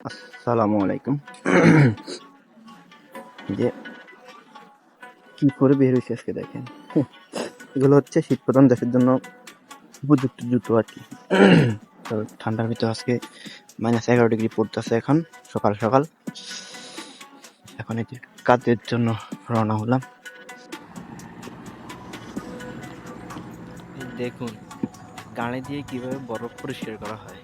আসসালামু আলাইকুম। যে কি পরে বের হয়েছে আজকে দেখেন। এগুলো হচ্ছে শীত প্রধান দেশের জন্য উপযুক্ত জুতো আর কি। তো ঠান্ডার ভিতর আজকে -11 ডিগ্রি পড়তেছে এখন সকাল সকাল। এখন এই যে কাজের জন্য রওনা হলাম। দেখুন গাড়ি দিয়ে কিভাবে বরফ পরিষ্কার করা হয়।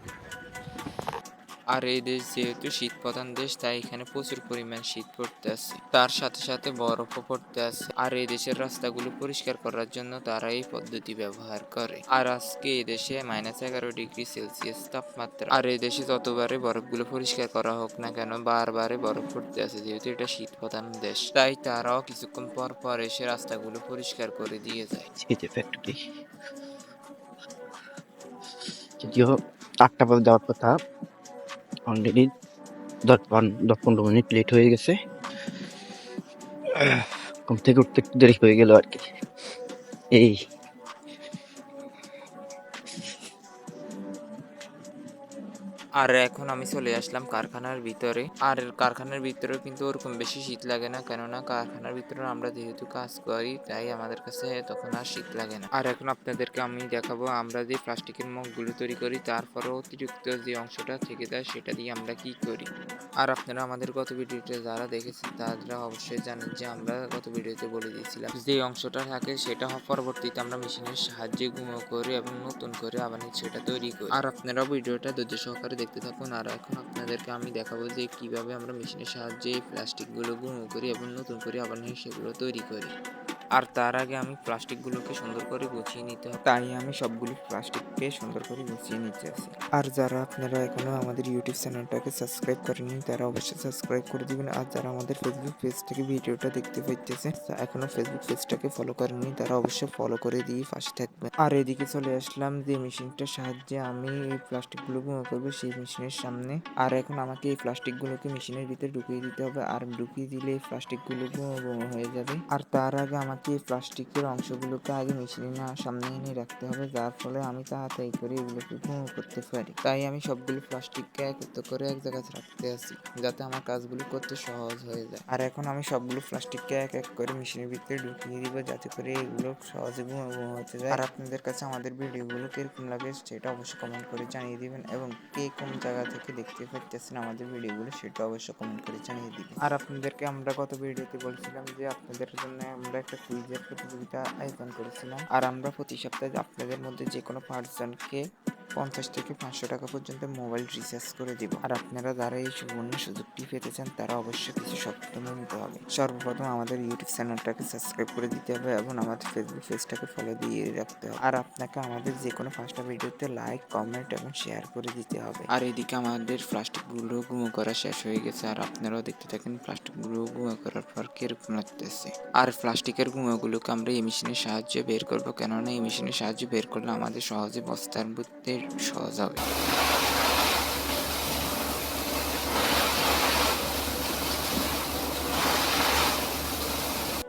আর এই দেশ যেহেতু শীত প্রধান দেশ, তাই এখানে প্রচুর পরিমাণ শীত পড়তে আছে, তার সাথে সাথে বরফও পড়তে আছে। আর এই দেশের রাস্তাগুলো পরিষ্কার করার জন্য তারা এই পদ্ধতি ব্যবহার করে। আর আজকে এই দেশে -11 ডিগ্রি সেলসিয়াস তাপমাত্রা। আর এই দেশে যতবারে বরফগুলো পরিষ্কার করা হোক না কেন, বারবারে বরফ পড়তে আছে। যেহেতু এটা শীত প্রধান দেশ, তাই তারাও কিছুক্ষণ পর পর এসে রাস্তাগুলো পরিষ্কার করে দিয়ে যায়। এই যে ফ্যাক্টরি, যদিও 8টা বাজে যাওয়ার কথা, অলরেডি 10-15 মিনিট লেট হয়ে গেছে। ঘুম থেকে উঠতে একটু দেরি হয়ে গেল আর কি। এই আর এখন আমি চলে আসলাম কারখানার ভিতরে। আর কারখানার ভিতরেও কিন্তু ওরকম বেশি শীত লাগে না, কেননা কারখানার ভিতরে আমরা যেহেতু কাজ করি, তাই আমাদের কাছে তখন আর শীত লাগে না। আর এখন আপনাদেরকে আমি দেখাবো আমরা যে প্লাস্টিকের মগগুলো তৈরি করি, তারপরেও অতিরিক্ত যে অংশটা থেকে যায় সেটা দিয়ে আমরা কি করি। আর আপনারা আমাদের গত ভিডিওতে যারা দেখেছেন তারা অবশ্যই জানেন যে আমরা গত ভিডিওতে বলে দিয়েছিলাম যে অংশটা থাকে সেটা পরবর্তীতে আমরা মেশিনের সাহায্যে গুঁড়ো করে এবং নতুন করে আবার সেটা তৈরি করি। আর আপনারা ভিডিওটা ধৈর্য সহকারে দেখতে থাকুন। আর এখন আপনাদেরকে আমি দেখাবো যে কিভাবে আমরা মেশিনের সাহায্যে এই প্লাস্টিকগুলো গুঁড়ো করি এবং নতুন করে আবার সেগুলো তৈরি করি। আর তার আগে আমি প্লাস্টিকগুলোকে সুন্দর করে গুছিয়ে নিতে হবে, তাই আমি সবগুলো প্লাস্টিককে সুন্দর করে গুছিয়ে নিতে আসি। আর যারা আপনারা এখনো আমাদের ইউটিউব চ্যানেলটাকে সাবস্ক্রাইব করেননি তারা অবশ্যই সাবস্ক্রাইব করে দিবেন। আর যারা আমাদের ফেসবুক পেজ থেকে ভিডিওটা দেখতে পাইতেছে, এখনো ফেসবুক পেজটাকে ফলো করেননি তারা অবশ্যই ফলো করে দিয়ে পাশে থাকবেন। আর এদিকে চলে আসলাম যে মেশিনটার সাহায্যে আমি এই প্লাস্টিকগুলো গুঁড়ো করবো সেই মেশিনের সামনে। আর এখন আমাকে এই প্লাস্টিকগুলোকে মেশিনের ভিতরে ঢুকিয়ে দিতে হবে। আর ঢুকিয়ে দিলে এই প্লাস্টিকগুলো গুঁড়ো গুঁড়ো হয়ে যাবে। আর তার আগে আমাকে এই প্লাস্টিকের অংশগুলোকে আগে মেশিনের সামনে এনে রাখতে হবে, যার ফলে আমি তাড়াতাড়ি করে এগুলোকে গুঁড়ো করতে পারি। তাই আমি সবগুলো প্লাস্টিককে একত্র করে এক জায়গায় রাখতে আসি, যাতে আমার কাজগুলো করতে সহজ হয়ে যায়। আর এখন আমি সবগুলো প্লাস্টিককে এক এক করে মেশিনের ভিতরে ঢুকিয়ে দিব, যাতে করে এগুলো সহজে গুঁড়ো গুঁড়ো হতে যায়। আর আপনাদের কাছে আমাদের ভিডিওগুলো কিরকম লাগে সেটা অবশ্যই কমেন্ট করে জানিয়ে দিবেন, এবং কে কোন জায়গা থেকে দেখতে পাচ্ছেন আমাদের ভিডিওগুলো সেটা অবশ্যই কমেন্ট করে জানিয়ে দিবেন। আর আপনাদেরকে আমরা গত ভিডিওতে বলছিলাম যে আপনাদের জন্য আমরা একটা কুইজের প্রতিযোগিতা আয়োজন করেছিলাম। আর আমরা প্রতি সপ্তাহে আপনাদের মধ্যে যে কোনো পার্সনকে 50 থেকে 500 টাকা পর্যন্ত মোবাইল রিচার্জ করে দিব। আর আপনারা যারা এই সুবর্ণ সুযোগটি পেতে চান তারা অবশ্যই কিছু শর্ত নিতে হবে। সর্বপ্রথম আমাদের ইউটিউব চ্যানেলটাকে সাবস্ক্রাইব করে দিতে হবে এবং আমাদের ফেসবুক পেজটাকে ফলো দিয়ে রাখতে হবে। আর আপনাকে আমাদের যে কোনো 5টা ভিডিওতে লাইক, কমেন্ট এবং শেয়ার করে দিতে হবে। আর এদিকে আমাদের প্লাস্টিকগুলো গুঁড়ো করা শেষ হয়ে গেছে, আর আপনারাও দেখতে থাকেন প্লাস্টিকগুলো গুঁড়ো করার পর কিরকম লাগতেছে। আর প্লাস্টিকের গুঁড়োগুলোকে আমরা এই মেশিনের সাহায্যে বের করবো, কেননা এই মেশিনের সাহায্যে বের করলে আমাদের সহজে বস্তার মধ্যে সহজ হবে।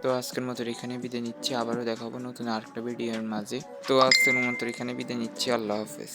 তো আজকের মতো এখানে বিদায় নিচ্ছি, আবারও দেখাবো নতুন আরেকটা ভিডিওর মাঝে। তো আজকের মতো এখানে বিদায় নিচ্ছি, আল্লাহ হাফেজ।